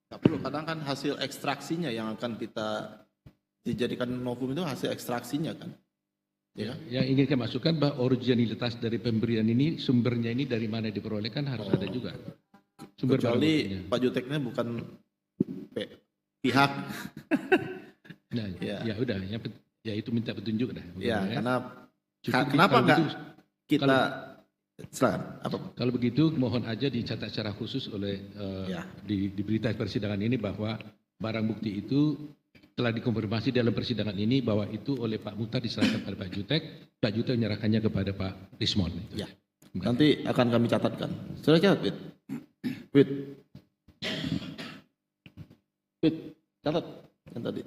Nggak perlu, kadang kan hasil ekstraksinya yang akan kita dijadikan novum itu hasil ekstraksinya kan. Ya. Yang ingin saya masukkan bahwa originalitas dari pemberian ini, sumbernya ini dari mana diperoleh kan harus ada juga. Sumber Kecuali Pak Juteknya bukan pihak. Nah, ya udah, ya itu minta petunjuk dah. Ya, karena Cukup kenapa kalau enggak begitu, kita silakan apa? Kalau begitu mohon aja dicatat secara khusus oleh Ya. di berita persidangan ini bahwa barang bukti itu telah dikonfirmasi dalam persidangan ini bahwa itu oleh Pak Muhtar diserahkan pada Pak Jutek menyerahkannya kepada Pak Rismon. Ya. Nanti akan kami catatkan. Sudah catat, Wit. Catat yang tadi.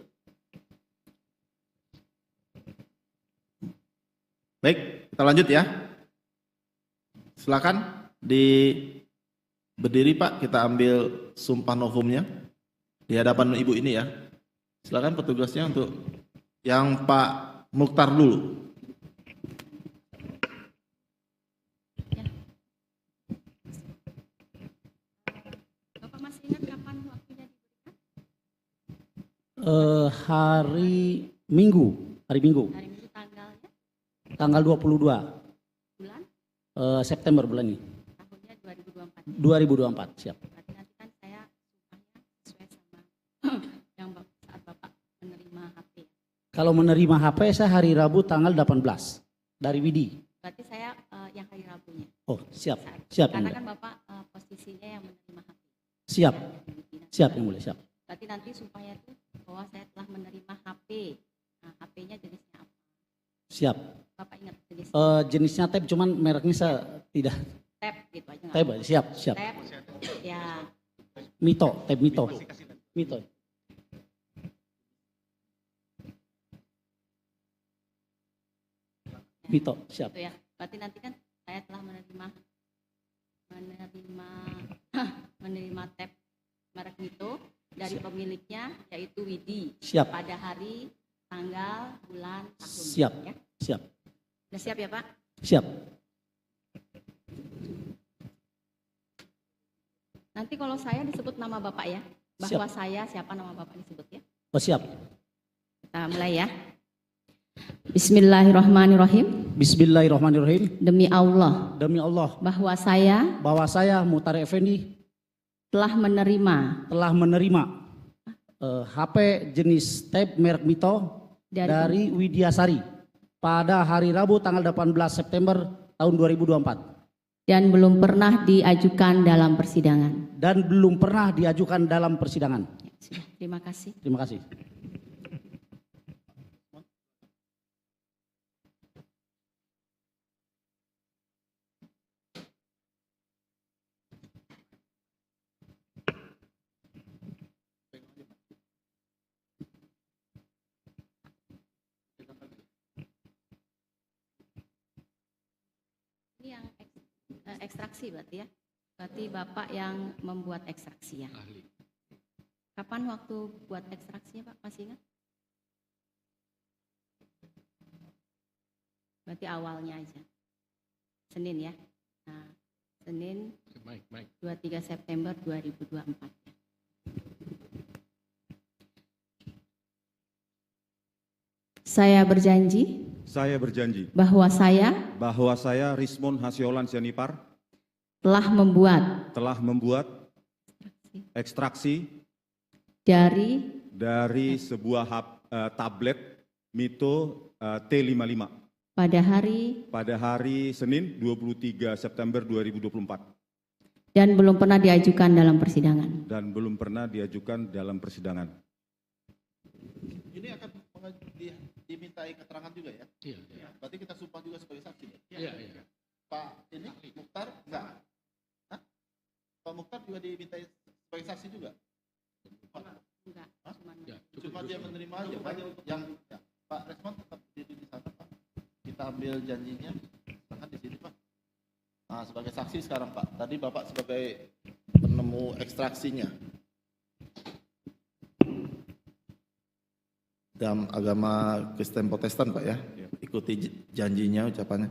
Baik, kita lanjut ya. Silakan berdiri Pak, kita ambil sumpah novumnya di hadapan Ibu ini ya. Silakan petugasnya untuk yang Pak Mukhtar dulu. Ya. Bapak masih ingat kapan waktunya diberikan? Hari Minggu. Hari Minggu tanggalnya? Tanggal 22 Bulan? September bulan ini. Tahunnya 2024. 2024, siap. Berarti nanti kan saya sumpahnya sesuai sama yang saat Bapak menerima HP. Kalau menerima HP saya hari Rabu tanggal 18 dari Widi. Berarti saya yang hari Rabunya. Oh, siap. Siap yang Karena mulia. kan Bapak posisinya yang menerima HP. Siap. Ya, Siap yang mulia, siap. berarti nanti sumpahnya itu bahwa saya telah menerima HP. Nah, HP-nya jenisnya apa? Siap. Bapak ingat jenisnya? Jenisnya tab cuman mereknya saya tidak. Tab gitu aja nggak Tab, apa-apa. siap, siap. Tab, ya. Mito, tab Mito. Mito. Mito, siap. Gitu ya. Berarti nanti kan saya telah menerima menerima tab merek Mito dari pemiliknya yaitu Widi. Siap. Pada hari, tanggal, bulan, tahun. Siap. Ya. Siap. Sudah siap ya Pak? Siap. Nanti kalau saya disebut nama Bapak ya, bahwa saya siapa nama Bapak disebut ya. Oh, siap. Kita mulai ya. Bismillahirrahmanirrahim. Bismillahirrahmanirrahim. Demi Allah Demi Allah bahwa saya bahwa saya Muhtar Effendi telah menerima HP jenis tab merek Mito dari Widyasari pada hari Rabu tanggal 18 September tahun 2024 dan belum pernah diajukan dalam persidangan. dan belum pernah diajukan dalam persidangan. Ya, sudah. Terima kasih. Terima kasih. Ini yang ekstraksi berarti ya. Berarti Bapak yang membuat ekstraksi ya. Ahli. Kapan waktu buat ekstraksinya Pak? Masih ingat? Berarti awalnya aja. Senin ya. Nah, Senin Mike. 23 September 2024. Saya berjanji Saya berjanji bahwa saya bahwa saya Rismon Hasiolan Sianipar telah membuat ekstraksi dari sebuah tablet Mito T55 pada hari Senin 23 September 2024 dan belum pernah diajukan dalam persidangan. dan belum pernah diajukan dalam persidangan. Ini akan dimintai keterangan juga ya? Iya. Berarti kita sumpah juga sebagai saksi ya? Iya. Pak ini Mukhtar enggak? Hah? Pak Mukhtar juga dimintai sebagai saksi juga? Enggak, Hah? Ya, Cuma dia menerima aja Pak. Yang ya, Pak Resmon tetap diri di sana Pak. Kita ambil janjinya, silahkan di sini Pak. Nah, sebagai saksi sekarang Pak. Tadi Bapak sebagai penemu ekstraksinya. Dalam agama Kristen Protestan Pak ya. Ikuti janjinya, ucapannya.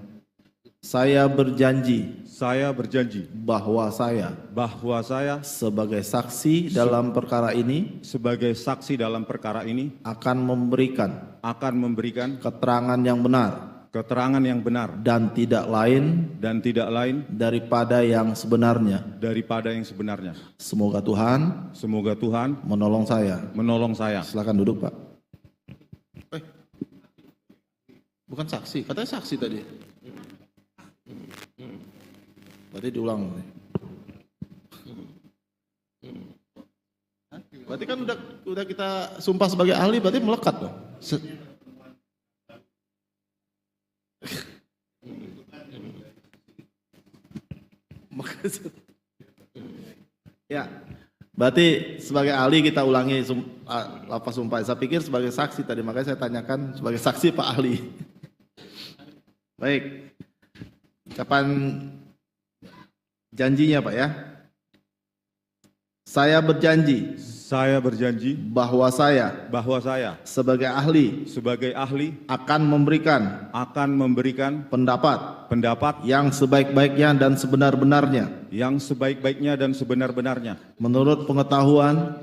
Saya berjanji Saya berjanji bahwa saya bahwa saya sebagai saksi dalam perkara ini sebagai saksi dalam perkara ini akan memberikan akan memberikan keterangan yang benar keterangan yang benar dan tidak lain daripada yang sebenarnya. sebenarnya. Semoga Tuhan menolong saya. Silakan duduk, Pak. Bukan saksi, katanya saksi tadi. Berarti diulang. Berarti kan udah kita sumpah sebagai ahli, berarti melekat dong. Ya, berarti sebagai ahli kita ulangi lafaz sumpah. Saya pikir sebagai saksi tadi, makanya saya tanyakan sebagai saksi Pak ahli. Baik, kapan janjinya Pak ya? Saya berjanji bahwa saya sebagai ahli akan memberikan pendapat yang sebaik-baiknya dan sebenar-benarnya menurut pengetahuan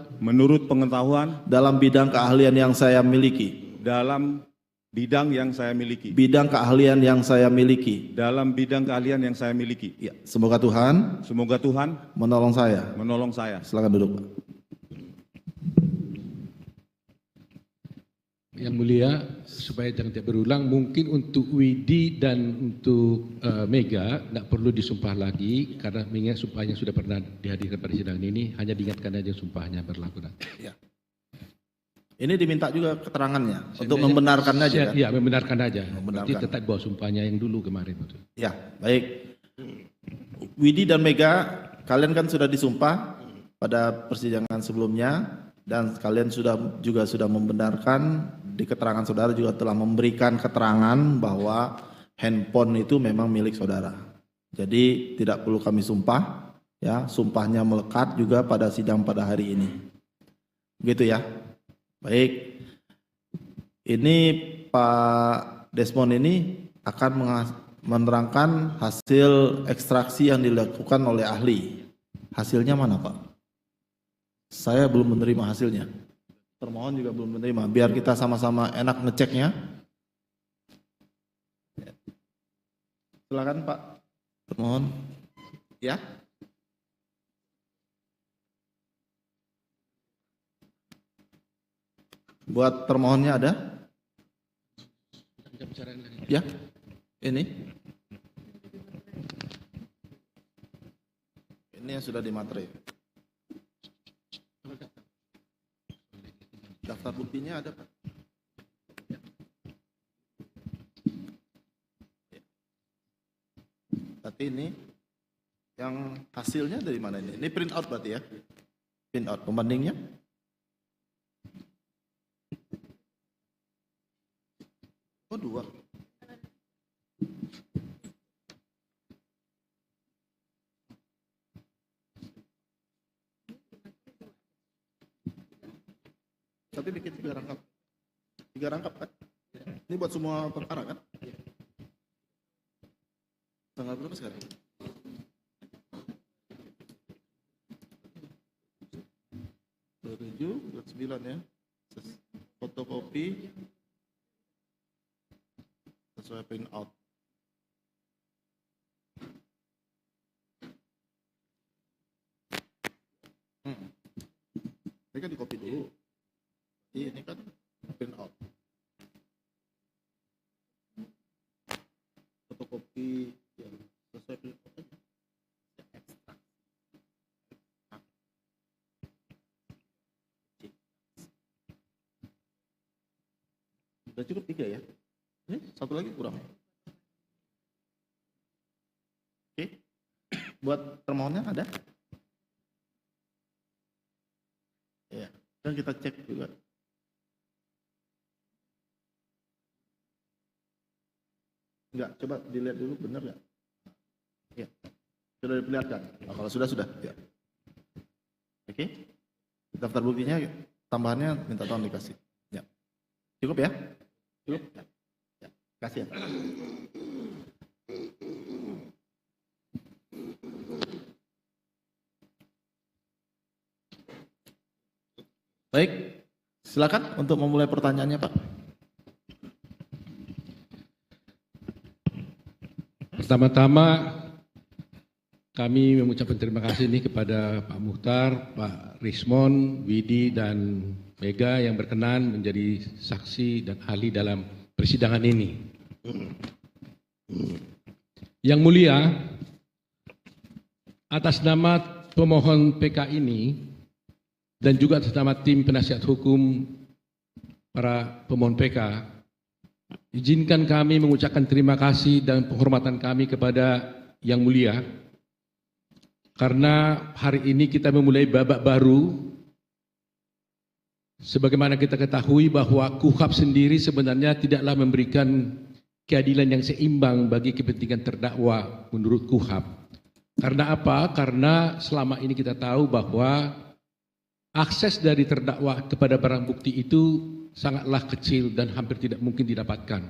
dalam bidang keahlian yang saya miliki. Ya, semoga Tuhan menolong saya. Silakan duduk, Pak. Yang mulia, supaya jangan tidak berulang, mungkin untuk Widi dan untuk Mega tidak perlu disumpah lagi karena mengingat sumpahnya sudah pernah dihadirkan persidangan ini, hanya diingatkan aja sumpahnya berlaku nanti. Ya. Ini diminta juga keterangannya untuk membenarkan aja kan? Iya, membenarkan aja. Berarti tetap bawa sumpahnya yang dulu kemarin. Ya, baik. Widi dan Mega, kalian kan sudah disumpah pada persidangan sebelumnya dan kalian sudah membenarkan di keterangan saudara juga telah memberikan keterangan bahwa handphone itu memang milik saudara. Jadi tidak perlu kami sumpah, ya, sumpahnya melekat juga pada sidang pada hari ini. Begitu ya. Baik. Ini Pak Desmond ini akan menerangkan hasil ekstraksi yang dilakukan oleh ahli. Hasilnya mana, Pak? Saya belum menerima hasilnya. Termohon juga belum menerima. Biar kita sama-sama enak ngeceknya. Silakan Pak. Termohon. Ya. Buat termohonnya ada? Ya. Ini. Ini yang sudah dimaterai. Daftar buktinya ada, Pak? Ya. Tapi ini yang hasilnya dari mana ini? Ini print out berarti ya? Print out pembandingnya? Oh, 2. Tapi bikin 3 rangkap. 3 rangkap kan? Ini buat semua perkara kan? Tanggal berapa sekarang? 27, 29 ya. Fotokopi sesuai print out. Ini kan di copy dulu. Ini kan print out. Fotokopi yang sesuai print out aja. Ekstrak. Sudah cukup 3 ya? Ini satu lagi kurang. Oke. Buat termohonnya ada? Ya, dan kita cek juga. Enggak, coba dilihat dulu benar nggak? Ya, sudah diperlihatkan. Nah, kalau sudah, ya. Oke, daftar buktinya tambahannya minta tolong dikasih. Ya, cukup ya? Cukup? Ya, kasih ya. Baik, silakan untuk memulai pertanyaannya, Pak. Pertama-tama kami mengucapkan terima kasih nih kepada Pak Muhtar, Pak Rismon, Widi, dan Mega yang berkenan menjadi saksi dan ahli dalam persidangan ini. Yang mulia, atas nama pemohon PK ini dan juga atas nama tim penasihat hukum para pemohon PK, izinkan kami mengucapkan terima kasih dan penghormatan kami kepada Yang Mulia karena hari ini kita memulai babak baru. Sebagaimana kita ketahui bahwa KUHAP sendiri sebenarnya tidaklah memberikan keadilan yang seimbang bagi kepentingan terdakwa menurut KUHAP. Karena apa? Karena selama ini kita tahu bahwa akses dari terdakwa kepada barang bukti itu sangatlah kecil dan hampir tidak mungkin didapatkan.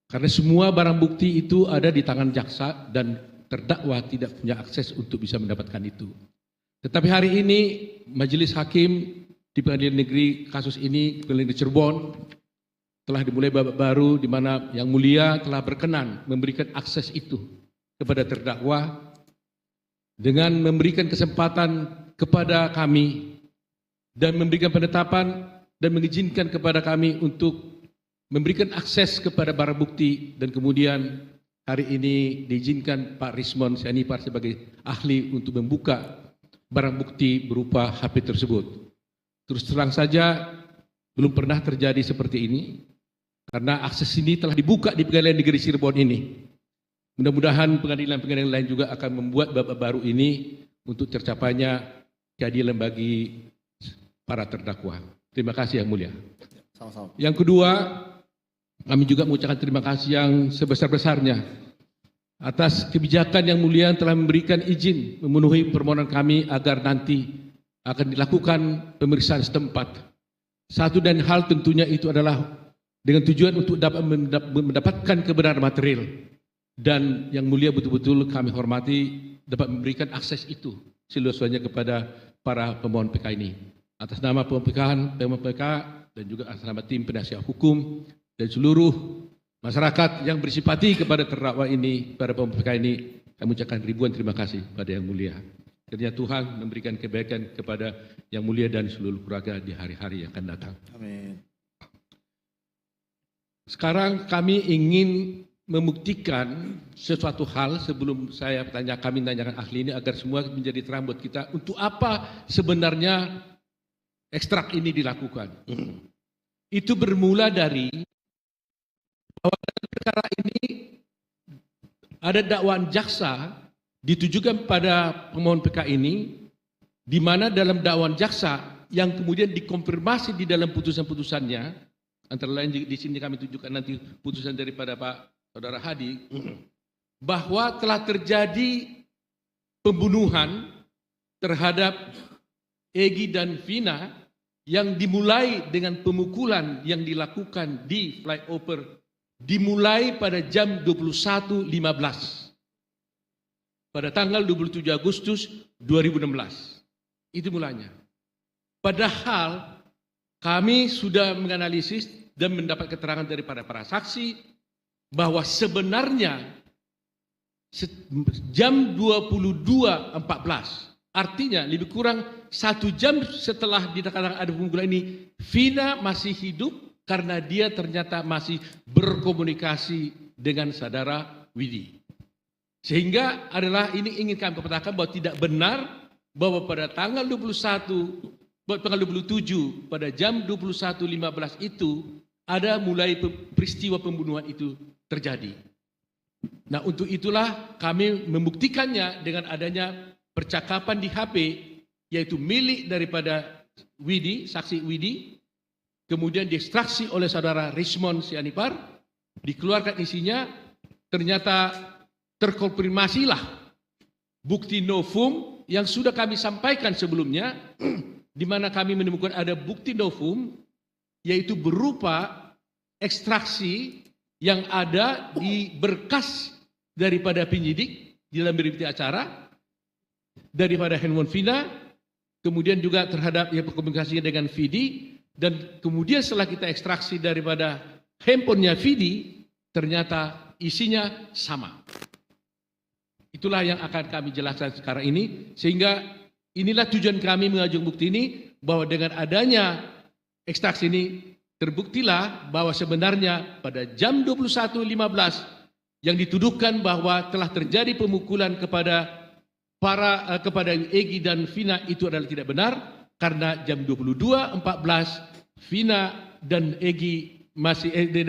Karena semua barang bukti itu ada di tangan jaksa dan terdakwa tidak punya akses untuk bisa mendapatkan itu. Tetapi hari ini Majelis Hakim di Pengadilan Negeri kasus ini, Pengadilan Negeri Cirebon, telah dimulai babak baru di mana Yang Mulia telah berkenan memberikan akses itu kepada terdakwa dengan memberikan kesempatan kepada kami dan memberikan penetapan dan mengizinkan kepada kami untuk memberikan akses kepada barang bukti, dan kemudian hari ini diizinkan Pak Rismon Sianipar sebagai ahli untuk membuka barang bukti berupa HP tersebut. Terus terang saja belum pernah terjadi seperti ini karena akses ini telah dibuka di Pengadilan Negeri Cirebon ini. Mudah-mudahan pengadilan-pengadilan lain juga akan membuat babak baru ini untuk tercapainya keadilan bagi para terdakwa. Terima kasih Yang Mulia. Sama-sama. Yang kedua, kami juga mengucapkan terima kasih yang sebesar-besarnya atas kebijakan Yang Mulia telah memberikan izin memenuhi permohonan kami agar nanti akan dilakukan pemeriksaan setempat. Satu dan hal tentunya itu adalah dengan tujuan untuk dapat mendapatkan kebenaran material. Dan Yang Mulia betul-betul kami hormati dapat memberikan akses itu seluas-luasnya kepada para pemohon PK ini. Atas nama pemohon PK dan juga atas nama tim penasihat hukum dan seluruh masyarakat yang bersipati kepada terdakwa ini, para pemohon PK ini, kami mengucapkan ribuan terima kasih pada Yang Mulia. Kiranya Tuhan memberikan kebaikan kepada Yang Mulia dan seluruh keluarga di hari-hari yang akan datang. Amin. Sekarang kami ingin membuktikan sesuatu hal sebelum kami tanyakan ahli ini agar semua menjadi terang buat kita untuk apa sebenarnya ekstrak ini dilakukan. Itu bermula dari bahwa dalam perkara ini ada dakwaan jaksa ditujukan pada pemohon PK ini, di mana dalam dakwaan jaksa yang kemudian dikonfirmasi di dalam putusan-putusannya, antara lain di sini kami tunjukkan nanti putusan daripada Pak Saudara Hadi, bahwa telah terjadi pembunuhan terhadap Egy dan Vina yang dimulai dengan pemukulan yang dilakukan di flyover dimulai pada jam 21.15 pada tanggal 27 Agustus 2016. Itu mulanya. Padahal kami sudah menganalisis dan mendapat keterangan daripada para saksi bahwa sebenarnya jam 22.14, artinya lebih kurang 1 jam setelah dikatakan ada pemukulan ini, Vina masih hidup karena dia ternyata masih berkomunikasi dengan saudara Widi. Sehingga adalah ini ingin kami katakan bahwa tidak benar bahwa pada tanggal 27 pada jam 21.15 itu ada mulai peristiwa pembunuhan itu terjadi. Nah, untuk itulah kami membuktikannya dengan adanya percakapan di HP, yaitu milik daripada Widi, saksi Widi, kemudian diekstraksi oleh saudara Rismon Sianipar, dikeluarkan isinya, ternyata terkonfirmasilah bukti novum yang sudah kami sampaikan sebelumnya, di mana kami menemukan ada bukti novum, yaitu berupa ekstraksi yang ada di berkas daripada penyidik di dalam berita acara, daripada handphone Vina, kemudian juga terhadap ya komunikasinya dengan Vidi, dan kemudian setelah kita ekstraksi daripada handphonenya Vidi, ternyata isinya sama. Itulah yang akan kami jelaskan sekarang ini, sehingga inilah tujuan kami mengajukan bukti ini, bahwa dengan adanya ekstraksi ini, terbuktilah bahwa sebenarnya pada jam 21.15 yang dituduhkan bahwa telah terjadi pemukulan kepada Egy dan Vina itu adalah tidak benar, karena jam 22.14 Vina dan Egy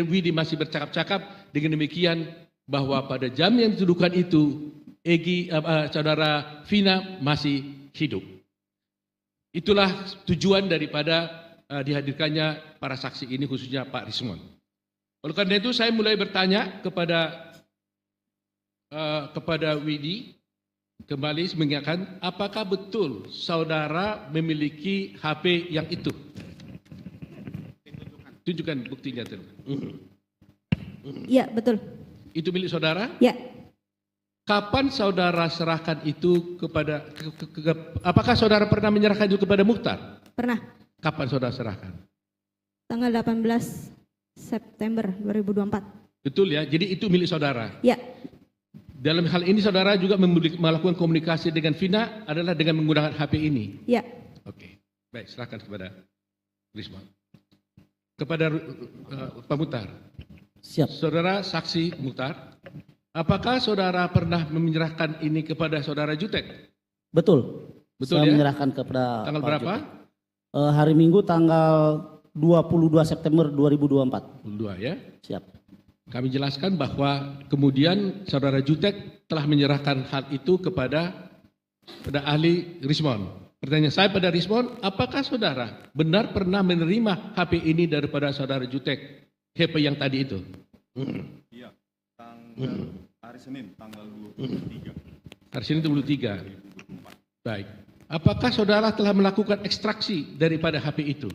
Widi masih bercakap-cakap, dengan demikian bahwa pada jam yang dituduhkan itu saudara Vina masih hidup. Itulah tujuan daripada dihadirkannya para saksi ini, khususnya Pak Rismon. Oleh karena itu saya mulai bertanya kepada Widi kembali mengingatkan, apakah betul saudara memiliki HP yang itu? Tunjukkan buktinya. Iya, betul. Itu milik saudara? Ya, Kapan saudara serahkan itu kepada, apakah saudara pernah menyerahkan itu kepada Mukhtar? pernah. Kapan saudara serahkan? Tanggal 18 September 2024. Betul ya, jadi itu milik saudara. Ya, Dalam hal ini saudara juga melakukan komunikasi dengan Vina adalah dengan menggunakan HP ini. ya. Oke, baik, serahkan kepada Risma. Kepada Pak Mukhtar. Siap. Saudara saksi Mukhtar, apakah saudara pernah menyerahkan ini kepada saudara Jutek? Betul. Betul Saya ya? menyerahkan kepada Tanggal Pak berapa? Jutek. Hari Minggu tanggal 22 September 2024. 2 ya. Siap. Kami jelaskan bahwa kemudian saudara Jutek telah menyerahkan hal itu kepada ahli Rismon. Pertanyaan saya pada Rismon, apakah saudara benar pernah menerima HP ini daripada saudara Jutek, HP yang tadi itu? Iya, hari Senin tanggal 23. Hari Senin 23. Baik. Apakah saudara telah melakukan ekstraksi daripada HP itu?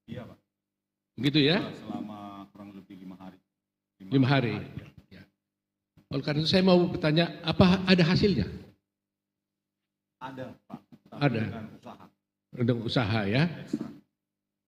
Iya, Pak. Begitu ya? Selama kurang lebih 5 hari. 5 hari. Ya. Oleh karena itu saya mau bertanya, apa ada hasilnya? Ada, Pak. Tapi Ada. Dengan usaha. Dengan usaha ya. Ekstra.